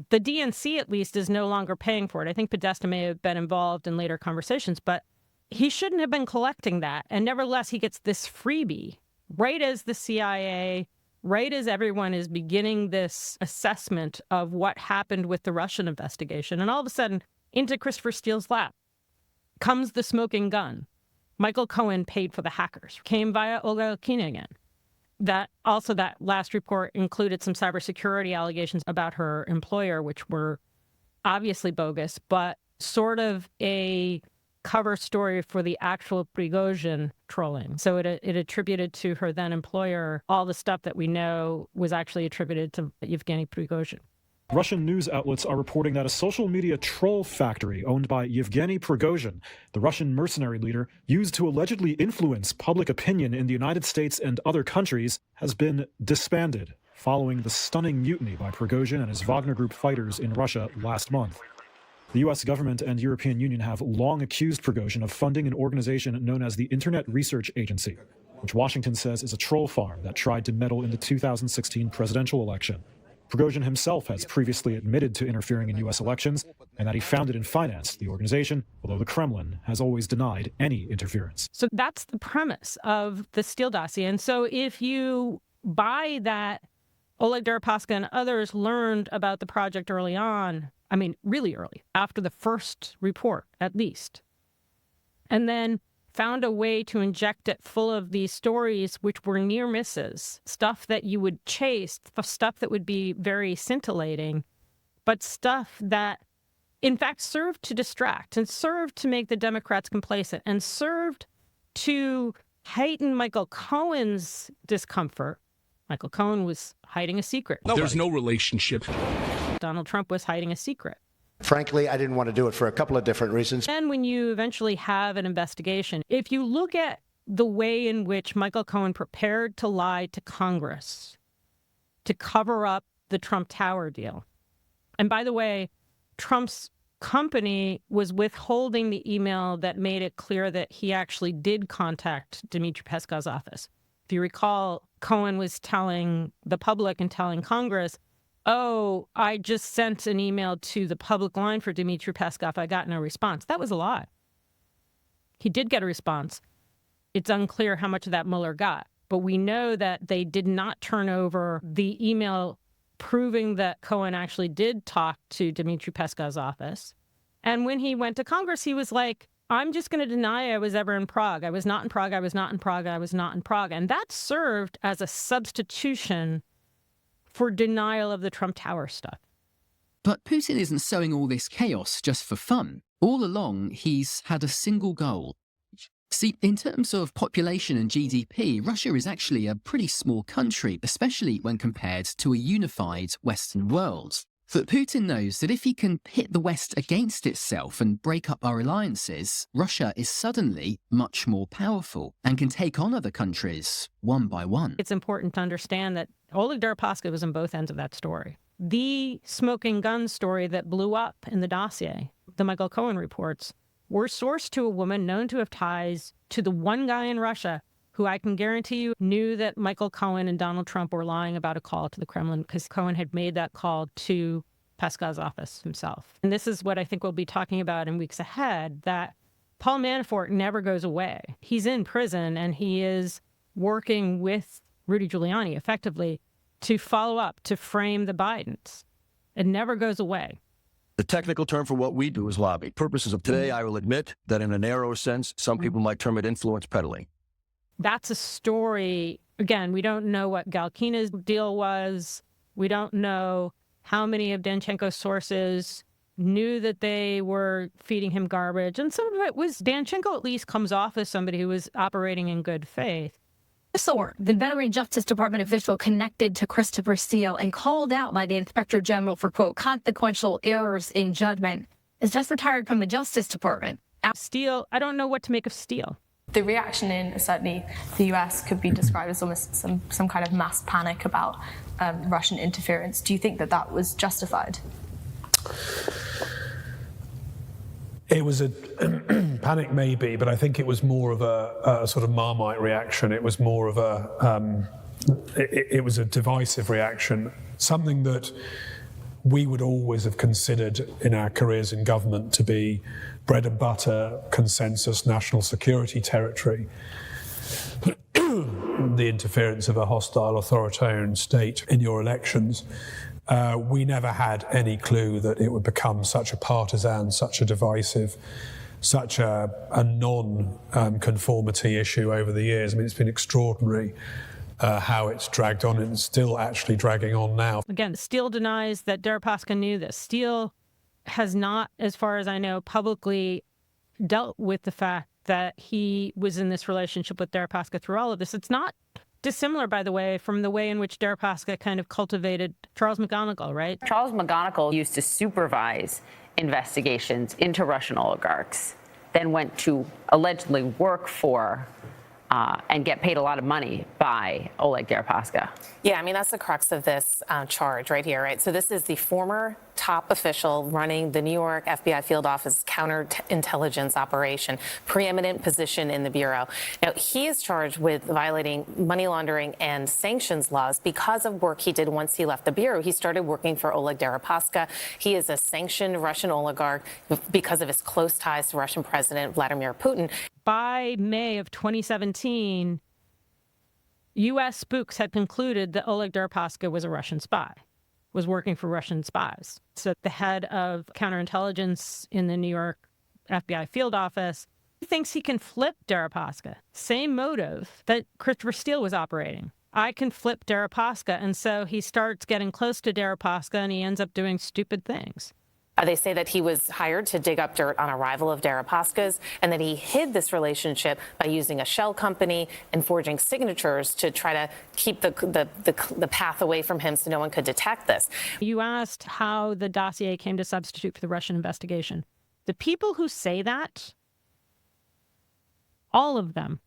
The DNC, at least, is no longer paying for it. I think Podesta may have been involved in later conversations, but he shouldn't have been collecting that. And nevertheless, he gets this freebie right as the CIA, right as everyone is beginning this assessment of what happened with the Russian investigation. And all of a sudden, into Christopher Steele's lap comes the smoking gun. Michael Cohen paid for the hackers, came via Olga Galkina again. That last report included some cybersecurity allegations about her employer, which were obviously bogus, but sort of a cover story for the actual Prigozhin trolling. So it attributed to her then employer all the stuff that we know was actually attributed to Yevgeny Prigozhin. Russian news outlets are reporting that a social media troll factory owned by Yevgeny Prigozhin, the Russian mercenary leader used to allegedly influence public opinion in the United States and other countries, has been disbanded following the stunning mutiny by Prigozhin and his Wagner Group fighters in Russia last month. The U.S. government and European Union have long accused Prigozhin of funding an organization known as the Internet Research Agency, which Washington says is a troll farm that tried to meddle in the 2016 presidential election. Prigozhin himself has previously admitted to interfering in U.S. elections and that he founded and financed the organization, although the Kremlin has always denied any interference. So that's the premise of the Steele dossier. And so if you buy that Oleg Deripaska and others learned about the project early on, I mean, really early, after the first report, at least, and then found a way to inject it full of these stories which were near misses, stuff that you would chase, stuff that would be very scintillating, but stuff that, in fact, served to distract and served to make the Democrats complacent and served to heighten Michael Cohen's discomfort, Michael Cohen was hiding a secret. There's no relationship. Donald Trump was hiding a secret. Frankly, I didn't want to do it for a couple of different reasons. And when you eventually have an investigation, if you look at the way in which Michael Cohen prepared to lie to Congress to cover up the Trump Tower deal. And by the way, Trump's company was withholding the email that made it clear that he actually did contact Dmitry Peskov's office. If you recall, Cohen was telling the public and telling Congress, oh, I just sent an email to the public line for Dmitry Peskov. I got no response. That was a lie. He did get a response. It's unclear how much of that Mueller got, but we know that they did not turn over the email proving that Cohen actually did talk to Dmitry Peskov's office. And when he went to Congress, he was like, I'm just going to deny I was ever in Prague. I was not in Prague. I was not in Prague. I was not in Prague. And that served as a substitution for denial of the Trump Tower stuff. But Putin isn't sowing all this chaos just for fun. All along, he's had a single goal. See, in terms of population and GDP, Russia is actually a pretty small country, especially when compared to a unified Western world. But Putin knows that if he can pit the West against itself and break up our alliances, Russia is suddenly much more powerful and can take on other countries one by one. It's important to understand that Oleg Deripaska was on both ends of that story. The smoking gun story that blew up in the dossier, the Michael Cohen reports, were sourced to a woman known to have ties to the one guy in Russia who I can guarantee you knew that Michael Cohen and Donald Trump were lying about a call to the Kremlin because Cohen had made that call to Peskov's office himself. And this is what I think we'll be talking about in weeks ahead, that Paul Manafort never goes away. He's in prison and he is working with Rudy Giuliani effectively to follow up, to frame the Bidens. It never goes away. The technical term for what we do is lobby. Purposes of today, I will admit that in a narrow sense, some people might term it influence peddling. That's a story. Again, we don't know what Galkina's deal was. We don't know how many of Danchenko's sources knew that they were feeding him garbage. And some of it was Danchenko at least comes off as somebody who was operating in good faith. So, the veteran Justice Department official connected to Christopher Steele and called out by the Inspector General for, quote, consequential errors in judgment, is just retired from the Justice Department. Steele, I don't know what to make of Steele. The reaction in certainly the US could be described as almost some kind of mass panic about Russian interference. Do you think that that was justified? It was a panic, maybe, but I think it was more of a sort of Marmite reaction. It was more of it was a divisive reaction, something that we would always have considered in our careers in government to be bread and butter, consensus, national security territory. The interference of a hostile authoritarian state in your elections. We never had any clue that it would become such a partisan, such a divisive, such a non-conformity issue over the years. I mean, it's been extraordinary how it's dragged on, and it's still actually dragging on now. Again, Steele denies that Deripaska knew this. Steele has not, as far as I know, publicly dealt with the fact that he was in this relationship with Deripaska through all of this. It's not dissimilar, by the way, from the way in which Deripaska kind of cultivated Charles McGonigal, right? Charles McGonigal used to supervise investigations into Russian oligarchs, then went to allegedly work for and get paid a lot of money by Oleg Deripaska. Yeah, I mean, that's the crux of this charge right here, right? So this is the former top official running the New York FBI field office counterintelligence operation, preeminent position in the Bureau. Now, he is charged with violating money laundering and sanctions laws because of work he did once he left the Bureau. He started working for Oleg Deripaska. He is a sanctioned Russian oligarch because of his close ties to Russian President Vladimir Putin. By May of 2017, U.S. spooks had concluded that Oleg Deripaska was a Russian spy, was working for Russian spies. So the head of counterintelligence in the New York FBI field office thinks he can flip Deripaska. Same motive that Christopher Steele was operating. I can flip Deripaska. And so he starts getting close to Deripaska and he ends up doing stupid things. They say that he was hired to dig up dirt on a rival of Deripaska's, and that he hid this relationship by using a shell company and forging signatures to try to keep the path away from him so no one could detect this. You asked how the dossier came to substitute for the Russian investigation. The people who say that, all of them,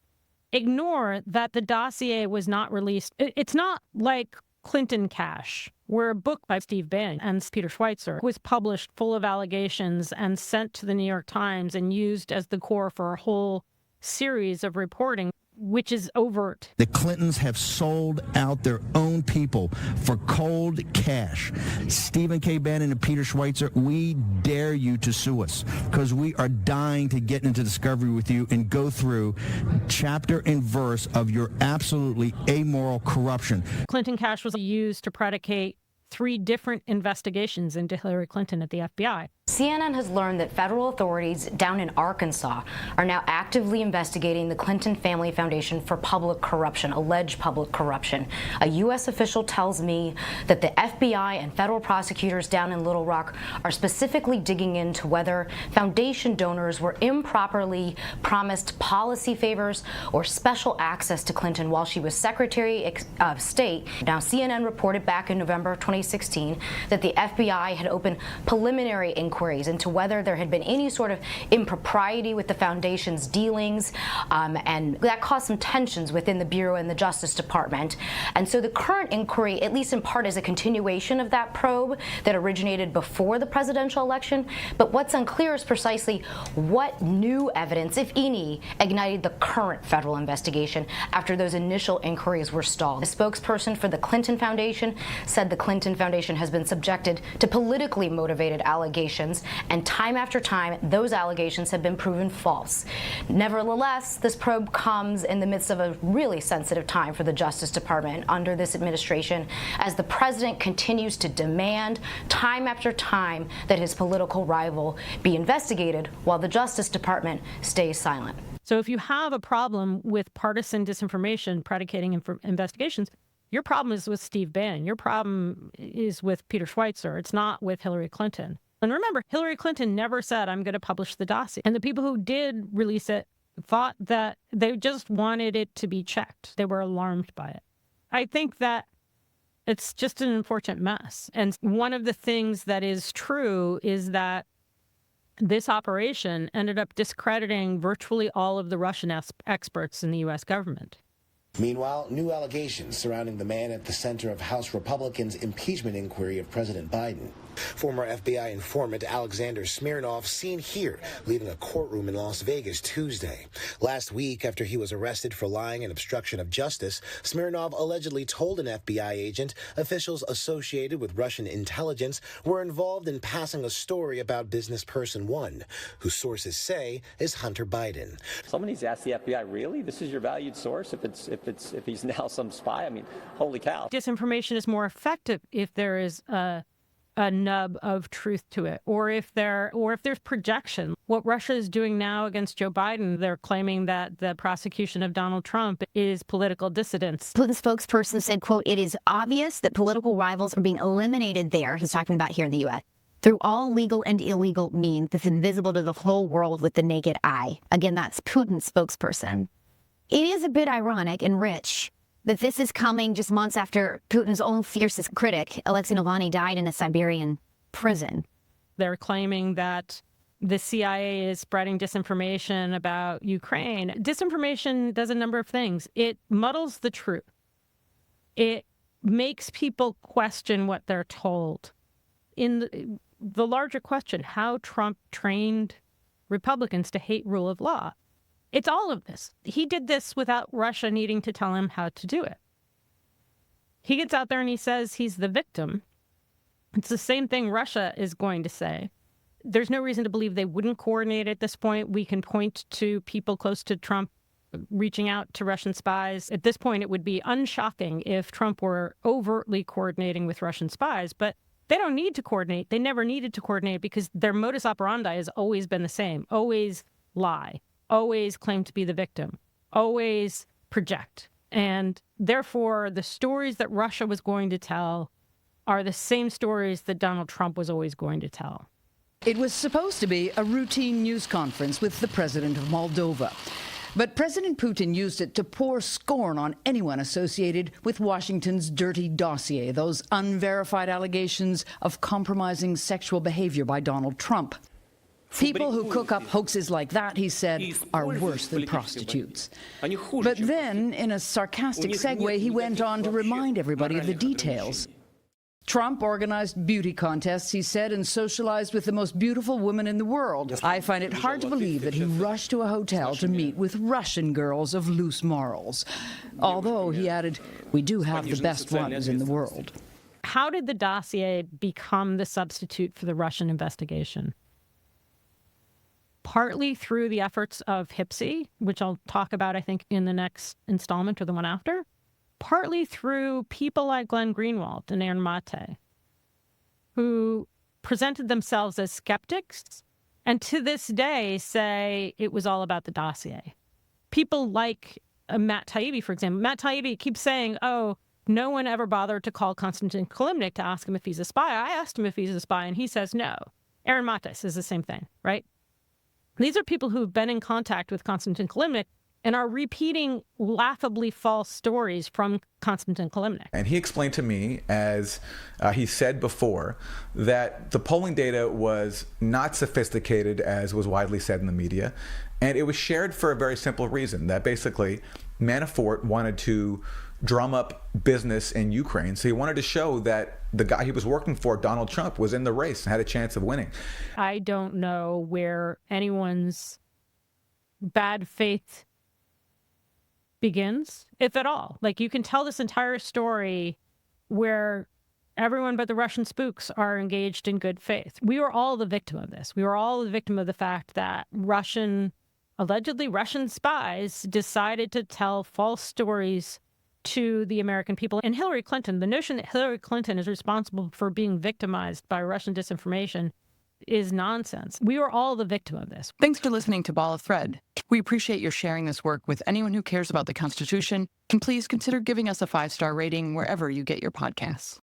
ignore that the dossier was not released. It's not like Clinton Cash, where a book by Steve Bannon and Peter Schweitzer was published full of allegations and sent to the New York Times and used as the core for a whole series of reporting, which is overt. The Clintons have sold out their own people for cold cash. Stephen K. Bannon and Peter Schweitzer, we dare you to sue us because we are dying to get into discovery with you and go through chapter and verse of your absolutely amoral corruption. Clinton Cash was used to predicate 3 different investigations into Hillary Clinton at the FBI. CNN has learned that federal authorities down in Arkansas are now actively investigating the Clinton Family Foundation for public corruption, alleged public corruption. A U.S. official tells me that the FBI and federal prosecutors down in Little Rock are specifically digging into whether foundation donors were improperly promised policy favors or special access to Clinton while she was Secretary of State. Now, CNN reported back in November 2016 that the FBI had opened preliminary inquiries into whether there had been any sort of impropriety with the foundation's dealings, and that caused some tensions within the Bureau and the Justice Department. And so the current inquiry, at least in part, is a continuation of that probe that originated before the presidential election. But what's unclear is precisely what new evidence, if any, ignited the current federal investigation after those initial inquiries were stalled. A spokesperson for the Clinton Foundation said the Clinton Foundation has been subjected to politically motivated allegations, and time after time, those allegations have been proven false. Nevertheless, this probe comes in the midst of a really sensitive time for the Justice Department under this administration, as the president continues to demand time after time that his political rival be investigated while the Justice Department stays silent. So if you have a problem with partisan disinformation predicating investigations, your problem is with Steve Bannon. Your problem is with Peter Schweitzer. It's not with Hillary Clinton. And remember, Hillary Clinton never said, I'm going to publish the dossier. And the people who did release it thought that they just wanted it to be checked. They were alarmed by it. I think that it's just an unfortunate mess. And one of the things that is true is that this operation ended up discrediting virtually all of the Russian experts in the U.S. government. Meanwhile, new allegations surrounding the man at the center of House Republicans' impeachment inquiry of President Biden. Former FBI informant Alexander Smirnov seen here leaving a courtroom in Las Vegas Tuesday. Last week, after he was arrested for lying and obstruction of justice, Smirnov allegedly told an FBI agent officials associated with Russian intelligence were involved in passing a story about business person one, who sources say is Hunter Biden. Somebody's asked the FBI, really? This is your valued source? If he's now some spy? I mean, holy cow. Disinformation is more effective if there is a nub of truth to it, or if there's projection. What Russia is doing now against Joe Biden, they're claiming that the prosecution of Donald Trump is political dissidence. Putin's spokesperson said, quote, "It is obvious that political rivals are being eliminated there," he's talking about here in the U.S., "through all legal and illegal means that's invisible to the whole world with the naked eye." Again, that's Putin's spokesperson. It is a bit ironic and rich that this is coming just months after Putin's own fiercest critic, Alexei Navalny, died in a Siberian prison. They're claiming that the CIA is spreading disinformation about Ukraine. Disinformation does a number of things. It muddles the truth. It makes people question what they're told. In the larger question, how Trump trained Republicans to hate rule of law. It's all of this. He did this without Russia needing to tell him how to do it. He gets out there and he says he's the victim. It's the same thing Russia is going to say. There's no reason to believe they wouldn't coordinate at this point. We can point to people close to Trump reaching out to Russian spies. At this point, it would be unshocking if Trump were overtly coordinating with Russian spies, but they don't need to coordinate. They never needed to coordinate because their modus operandi has always been the same. Always lie. Always claim to be the victim, always project. And therefore, the stories that Russia was going to tell are the same stories that Donald Trump was always going to tell. It was supposed to be a routine news conference with the president of Moldova. But President Putin used it to pour scorn on anyone associated with Washington's dirty dossier, those unverified allegations of compromising sexual behavior by Donald Trump. People who cook up hoaxes like that, he said, are worse than prostitutes. But then, in a sarcastic segue, he went on to remind everybody of the details. Trump organized beauty contests, he said, and socialized with the most beautiful woman in the world. I find it hard to believe that he rushed to a hotel to meet with Russian girls of loose morals. Although, he added, we do have the best ones in the world. How did the dossier become the substitute for the Russian investigation? Partly through the efforts of HIPSI, which I'll talk about, I think, in the next installment or the one after. Partly through people like Glenn Greenwald and Aaron Mate, who presented themselves as skeptics and to this day say it was all about the dossier. People like Matt Taibbi, for example. Matt Taibbi keeps saying, oh, no one ever bothered to call Konstantin Kilimnik to ask him if he's a spy. I asked him if he's a spy, and he says no. Aaron Mate says the same thing, right? These are people who've been in contact with Konstantin Kilimnik and are repeating laughably false stories from Konstantin Kilimnik. And he explained to me, as he said before, that the polling data was not sophisticated as was widely said in the media. And it was shared for a very simple reason, that basically Manafort wanted to drum up business in Ukraine. So he wanted to show that the guy he was working for, Donald Trump, was in the race and had a chance of winning. I don't know where anyone's bad faith begins, if at all. Like, you can tell this entire story where everyone but the Russian spooks are engaged in good faith. We were all the victim of this. We were all the victim of the fact that allegedly Russian spies decided to tell false stories to the American people. And Hillary Clinton, the notion that Hillary Clinton is responsible for being victimized by Russian disinformation is nonsense. We were all the victim of this. Thanks for listening to Ball of Thread. We appreciate your sharing this work with anyone who cares about the Constitution, and please consider giving us a 5-star rating wherever you get your podcasts.